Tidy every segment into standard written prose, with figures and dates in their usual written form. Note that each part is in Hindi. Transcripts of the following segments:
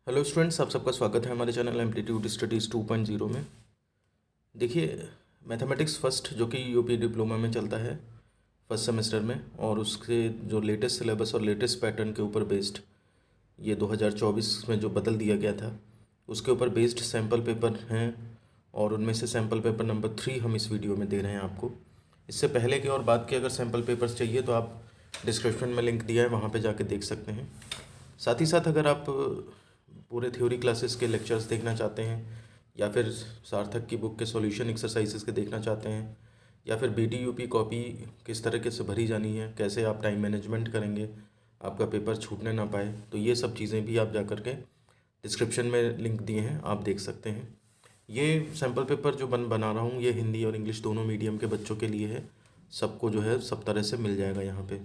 हेलो स्टूडेंट्स, आप सबका स्वागत है हमारे चैनल एम्पलीट्यूड स्टडीज़ 2.0 में। देखिए, मैथमेटिक्स फर्स्ट जो कि यूपी डिप्लोमा में चलता है फर्स्ट सेमेस्टर में, और उसके जो लेटेस्ट सिलेबस और लेटेस्ट पैटर्न के ऊपर बेस्ड ये 2024 में जो बदल दिया गया था उसके ऊपर बेस्ड सैम्पल पेपर हैं, और उनमें से सैम्पल पेपर नंबर 3 हम इस वीडियो में दे रहे हैं आपको। इससे पहले की और बाद के अगर सैम्पल पेपर्स चाहिए तो आप डिस्क्रिप्शन में लिंक दिया है, वहाँ पे जाके देख सकते हैं। साथ ही साथ अगर आप पूरे थ्योरी क्लासेस के लेक्चर्स देखना चाहते हैं, या फिर सार्थक की बुक के सॉल्यूशन एक्सरसाइजेस के देखना चाहते हैं, या फिर BTUP कॉपी किस तरीके से भरी जानी है, कैसे आप टाइम मैनेजमेंट करेंगे आपका पेपर छूटने ना पाए, तो ये सब चीज़ें भी आप जा कर के डिस्क्रिप्शन में लिंक दिए हैं, आप देख सकते हैं। ये सैम्पल पेपर जो बना रहा हूँ ये हिंदी और इंग्लिश दोनों मीडियम के बच्चों के लिए है। सबको जो है सब तरह से मिल जाएगा यहाँ पे।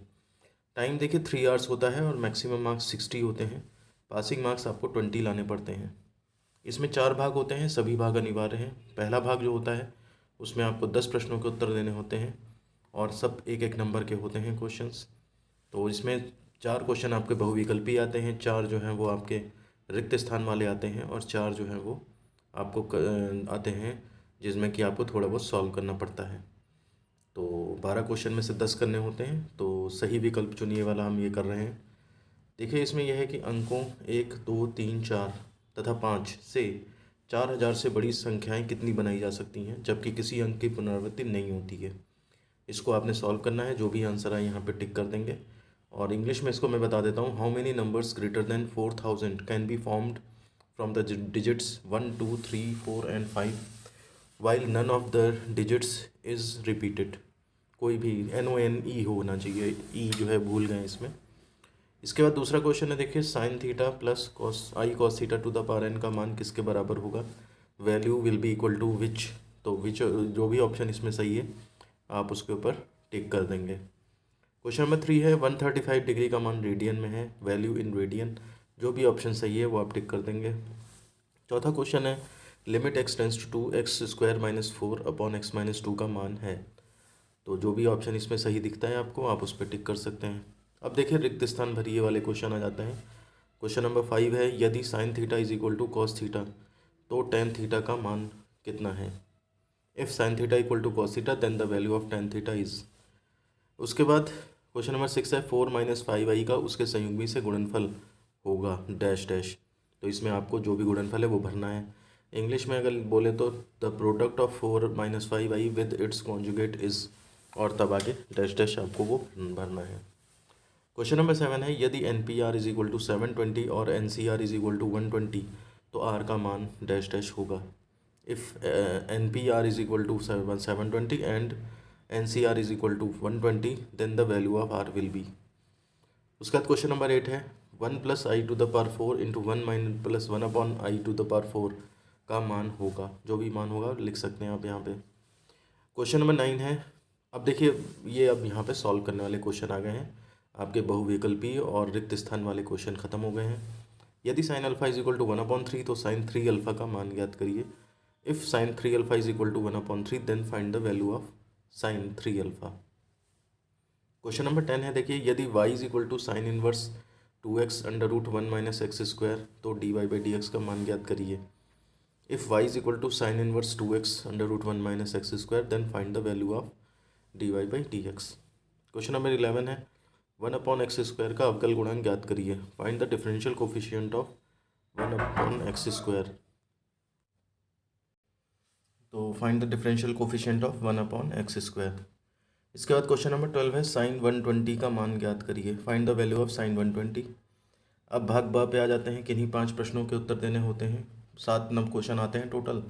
टाइम देखिए 3 आवर्स होता है और मैक्सिमम मार्क्स 60 होते हैं। पासिंग मार्क्स आपको 20 लाने पड़ते हैं। इसमें 4 भाग होते हैं, सभी भाग अनिवार्य हैं। पहला भाग जो होता है उसमें आपको 10 प्रश्नों के उत्तर देने होते हैं, और सब एक एक नंबर के होते हैं क्वेश्चंस। तो इसमें 4 क्वेश्चन आपके बहुविकल्पी आते हैं, 4 जो हैं वो आपके रिक्त स्थान वाले आते हैं, और 4 जो हैं वो आपको आते हैं जिसमें कि आपको थोड़ा बहुत सॉल्व करना पड़ता है। तो 12 क्वेश्चन में से 10 करने होते हैं, तो सही विकल्प चुनिए वाला हम ये कर रहे हैं। देखिए, इसमें यह है कि अंकों 1, 2, 3, 4 तथा 5 से 4000 से बड़ी संख्याएं कितनी बनाई जा सकती हैं जबकि किसी अंक की पुनरावृत्ति नहीं होती है। इसको आपने सॉल्व करना है, जो भी आंसर आए यहाँ पे टिक कर देंगे। और इंग्लिश में इसको मैं बता देता हूँ। How many numbers greater than 4000 can be formed from the digits 1, 2, 3, 4 and 5 while none of the digits is repeated. कोई भी NONE होना चाहिए, ई जो है भूल गए इसमें। इसके बाद दूसरा क्वेश्चन है, देखिए sine theta plus cos theta to the power n का मान किसके बराबर होगा। Value will be equal to which. तो विच जो भी ऑप्शन इसमें सही है आप उसके ऊपर टिक कर देंगे। क्वेश्चन नंबर 3 है, 135 डिग्री का मान रेडियन में है, वैल्यू इन रेडियन। जो भी ऑप्शन सही है वो आप टिक कर देंगे। चौथा क्वेश्चन है, limit x tends to 2x² - 4 upon x - 2 का मान है। तो जो भी ऑप्शन इसमें सही दिखता है आपको आप उस पर टिक कर सकते हैं। अब देखिए रिक्त स्थान भरिए वाले क्वेश्चन आ जाते हैं। क्वेश्चन नंबर 5 है, यदि sine theta is equal to cos theta तो टेन थीटा का मान कितना है। If sine theta equal to cos theta then the value of tan theta is. उसके बाद क्वेश्चन नंबर 6 है, 4 - 5i का उसके संयुग्मी से गुणनफल होगा डैश डैश। तो इसमें आपको जो भी गुणनफल है वो भरना है। इंग्लिश में अगर बोले तो the product of 4 - 5i with its conjugate is, और तब आगे डैश डैश आपको वो भरना है। क्वेश्चन नंबर 7 है, यदि NPR इज इक्वल टू 720 और NCR इज इक्वल टू 120 तो R का मान डैश डैश होगा। If NPR is equal to 720 and NCR is equal to 120 then the value of R will be. उसके बाद क्वेश्चन नंबर 8 है, 1 + i⁴ इंटू 1 - 1/i⁴ का मान होगा। जो भी मान होगा लिख सकते हैं आप यहाँ पे। क्वेश्चन नंबर 9 है, अब देखिए ये अब यहाँ पे सॉल्व करने वाले क्वेश्चन आ गए हैं। आपके बहुविकल्पी और रिक्त स्थान वाले क्वेश्चन खत्म हो गए हैं। यदि sine alpha is equal to 1/3 तो साइन 3 अल्फा का मान ज्ञात करिए। If sine 3 alpha is equal to 1/3 then find the value of sine 3 alpha. Question number 10 है, देखिए यदि y is equal to sine inverse 2x √1 - x² तो dy/dx का मान ज्ञात करिए। If y is equal to sine inverse 2x √1 - x² then find the value of dy/dx। Question number 11 है, 1/x² का अवकल गुणांक ज्ञात करिए। Find the differential coefficient of 1/x²। तो find the differential coefficient of 1/x²। इसके बाद क्वेश्चन नंबर 12 है, साइन 120 का मान ज्ञात करिए। Find the value of sign 120। अब भाग बा पे आ जाते हैं, किन्हीं 5 प्रश्नों के उत्तर देने होते हैं। 7 नंबर क्वेश्चन आते हैं टोटल।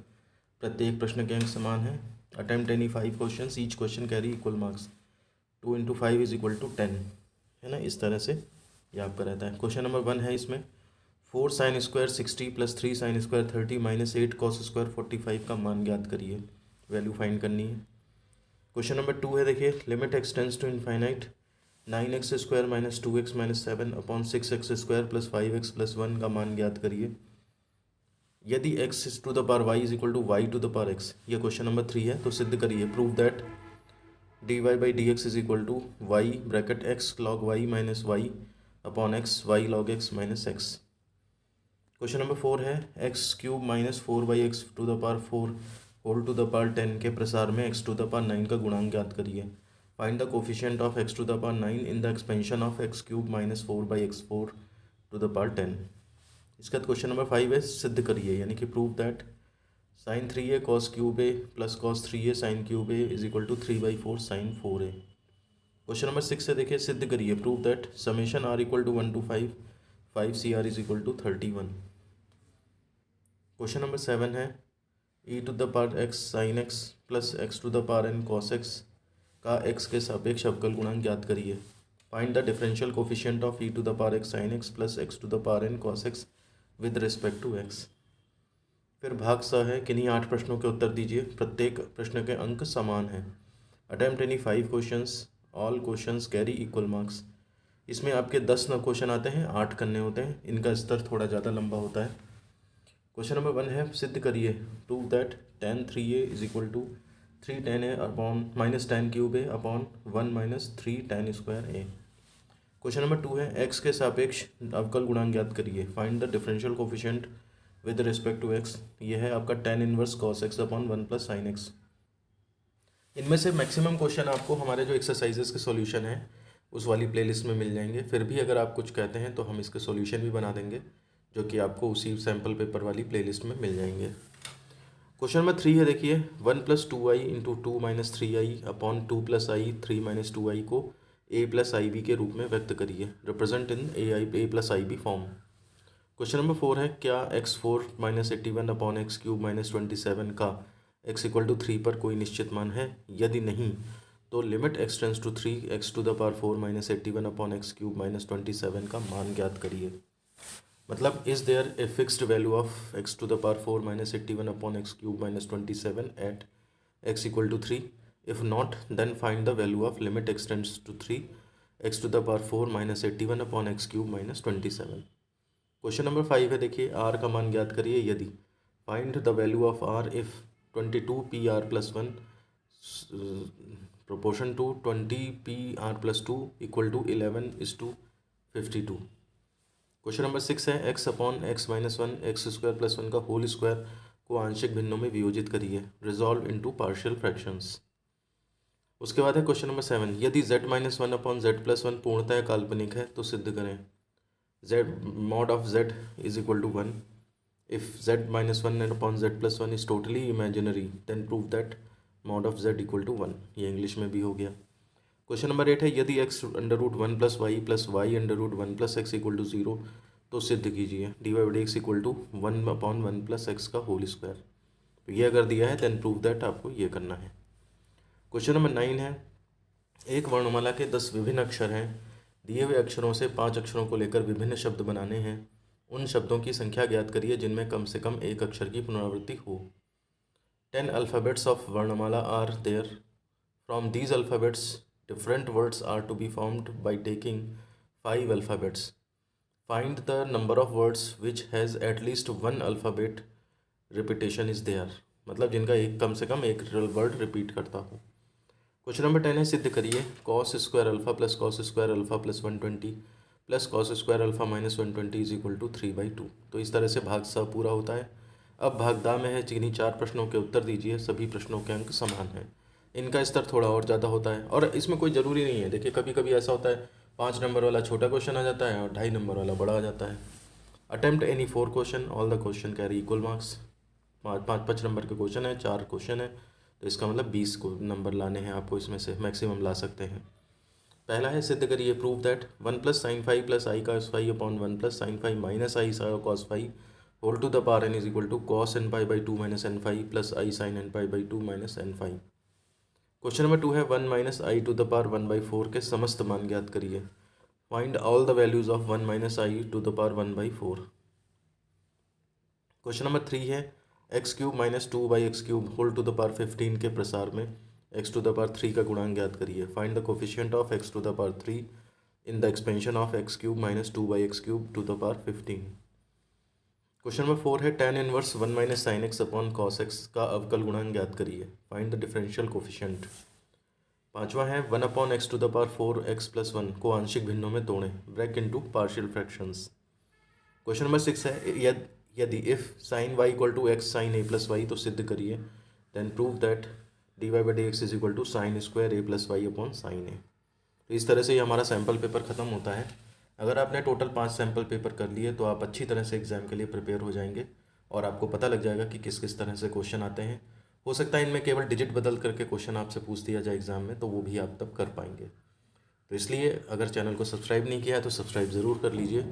प्रत्येक प्रश्न के अंक समान है। Attempt any 5 question, each question carry equal marks. 2 × 5 is equal to 10, है ना। इस तरह से ये आपका रहता है। क्वेश्चन नंबर 1 है, इसमें 4 sine square 60 + 3 sine square 30 - 8 cos square 45 का मान ज्ञात करिए। वैल्यू फाइंड करनी है। क्वेश्चन नंबर 2 है, देखिए limit x tends to infinite 9x² - 2x - 7 upon 6x² + 5x + 1 का मान ज्ञात करिए। यदि x⁴y is equal to y⁴x, ये क्वेश्चन नंबर 3 है, तो सिद्ध करिए। Prove that dy/dx is equal to y (x log y - y upon x y log x - x। Question number 4 है x cube minus 4/x to the power 4 whole to the power 10 के प्रसार में x टू द पावर 9 का गुणांक ज्ञात करिए। Find the coefficient of x to the power 9 in the expansion of x cube minus 4/x 4 to the power 10। इसके बाद क्वेश्चन नंबर 5 है सिद्ध करिए, यानी कि prove that sine 3a cos cube a plus cos 3a sine cube a is equal to 3/4 sine 4a। Question number 6 है, देखिए सिद्ध करिए, prove that summation r equal to 1 to 5 cr is equal to 31। Question number 7 है e to the power x sine x plus x to the power n cos x का x के सापेक्ष अवकल गुणांक ज्ञात करिए। Find the differential coefficient of e to the power x sine x plus x to the power n cos x with respect to x। फिर भाग स है, किन्हीं 8 प्रश्नों के उत्तर दीजिए, प्रत्येक प्रश्न के अंक समान हैं। Attempt any 5 questions, all questions carry equal marks. इसमें आपके 10 न क्वेश्चन आते हैं, 8 करने होते हैं, इनका स्तर थोड़ा ज़्यादा लंबा होता है। क्वेश्चन नंबर 1 है सिद्ध करिए, prove that tan 3a is equal to 3 tan a upon minus tan cube a upon 1 minus 3 tan square a। Question number 2 है x के सापेक्ष अवकल गुणांक ज्ञात करिए। Find the differential coefficient with respect to x। यह है आपका tan inverse cos x upon 1 plus sine x। इनमें से मैक्सिमम क्वेश्चन आपको हमारे जो एक्सरसाइजेस के सॉल्यूशन हैं उस वाली प्लेलिस्ट में मिल जाएंगे। फिर भी अगर आप कुछ कहते हैं तो हम इसके सॉल्यूशन भी बना देंगे, जो कि आपको उसी सैम्पल पेपर वाली प्लेलिस्ट में मिल जाएंगे। क्वेश्चन नंबर 3 है, देखिए 1 + 2i into 2 - 3i upon 2 + i 3 - 2i को a + ib के रूप में व्यक्त करिए। Represent in a + ib form. Question number 4 है, क्या x4 - 81 अपॉन x³ - 27 का x = 3 पर कोई निश्चित मान है? यदि नहीं तो limit x tends to 3 x to the power 4 - 81 upon x³ - 27 का मान ज्ञात करिए। मतलब is there a fixed value of x to the power 4 - 81 upon x³ - 27 at x = 3? If not then find the value of limit x tends to 3 x to the power 4 - 81 upon x³ - 27। Question number 5 है, देखिए r का मान ज्ञात करिए यदि। Find the value of r if 22pr + 1 proportion to 20pr + 2 equal to 11:52। Question number 6 है, x अपॉन x - 1 x² + 1 का होल स्क्वायर को आंशिक भिन्नों में वियोजित करिए। Resolve into partial fractions. उसके बाद है क्वेश्चन नंबर 7, यदि z - 1 अपॉन z + 1 पूर्णतः काल्पनिक है तो सिद्ध करें। z mod of z is equal to 1। If z - 1 upon z + 1 is totally imaginary then prove that mod of z equal to 1। ये इंग्लिश में भी हो गया। क्वेश्चन नंबर 8 है, यदि x √1 + y + y √1 + x = 0 तो सिद्ध कीजिए। dy/dx = 1 अपॉन 1 + x का होल स्क्वायर। तो ये अगर दिया है देन प्रूव दैट आपको ये करना है। क्वेश्चन नंबर 9 है, एक वर्णमाला के 10 विभिन्न अक्षर हैं। दिए हुए अक्षरों से 5 अक्षरों को लेकर विभिन्न शब्द बनाने हैं। उन शब्दों की संख्या ज्ञात करिए जिनमें कम से कम एक अक्षर की पुनरावृत्ति हो। 10 अल्फ़ाबेट्स ऑफ वर्णमाला are there. From these alphabets different words are to be formed by taking 5 alphabets. Find the number of words which has at least 1 alphabet repetition is there. मतलब जिनका एक कम से कम एक वर्ड रिपीट करता हो। क्वेश्चन नंबर 10 है, सिद्ध करिए cos square alpha plus cos square alpha plus 120 plus cos square alpha minus 120 is equal to 3/2। तो इस तरह से भाग सा पूरा होता है। अब भाग दा में है, जिन्हीं 4 प्रश्नों के उत्तर दीजिए, सभी प्रश्नों के अंक समान हैं। इनका स्तर थोड़ा और ज़्यादा होता है और इसमें कोई ज़रूरी नहीं है। देखिए कभी कभी ऐसा होता है 5 नंबर वाला छोटा क्वेश्चन आ जाता है और 2.5 नंबर वाला बड़ा आ जाता है। Attempt any 4 question, all the question carry equal marks. 5 number के क्वेश्चन है, 4 क्वेश्चन है, तो इसका मतलब 20 को नंबर लाने हैं आपको, इसमें से मैक्सिमम ला सकते हैं। पहला है, सिद्ध करिए prove that 1 + sin 5 + i cos 5 upon 1 + sin 5 minus i cos 5 whole to the power n is equal to cos nπ/2 - n5 plus i sin nπ/2 - n5। Question number 2 है, 1 - i टू द पावर 1/4 के समस्त मान ज्ञात करिए। Find all the values of 1 - i to the power 1/4। Question number 3 है, x³ - 2/x³ whole to the power 15 के प्रसार में x टू द पावर 3 का गुणांक ज्ञात करिए। Find the coefficient of x to the power 3 in the expansion of x³ - 2/x³ to the power 15। Question number 4 है, tan inverse 1 - sin x upon cos x का अवकल गुणांक ज्ञात करिए। Find the differential coefficient. पांचवा है, 1/x to the power 4x + 1 को आंशिक भिन्नों में तोड़ें। Break into partial fractions. Question number 6 है, यदि if sine y equal to X sine A plus Y, तो सिद्ध करिए, then prove that dy by D X is equal to sine square A plus Y upon sine A. तो इस तरह से ये हमारा सैम्पल पेपर ख़त्म होता है। अगर आपने टोटल 5 सैम्पल पेपर कर लिए तो आप अच्छी तरह से एग्ज़ाम के लिए प्रिपेयर हो जाएंगे और आपको पता लग जाएगा कि किस किस तरह से क्वेश्चन आते हैं। हो सकता है इनमें केवल डिजिट बदल करके क्वेश्चन आपसे पूछ दिया जाए एग्ज़ाम में, तो वो भी आप तब कर पाएंगे। तो इसलिए अगर चैनल को सब्सक्राइब नहीं किया है तो सब्सक्राइब ज़रूर कर लीजिए।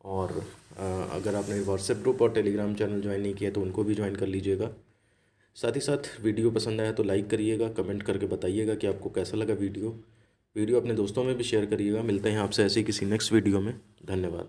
और अगर आपने व्हाट्सएप ग्रुप और टेलीग्राम चैनल ज्वाइन नहीं किया तो उनको भी ज्वाइन कर लीजिएगा। साथ ही साथ वीडियो पसंद आया तो लाइक करिएगा, कमेंट करके बताइएगा कि आपको कैसा लगा वीडियो अपने दोस्तों में भी शेयर करिएगा। मिलते हैं आपसे ऐसे ही किसी नेक्स्ट वीडियो में। धन्यवाद।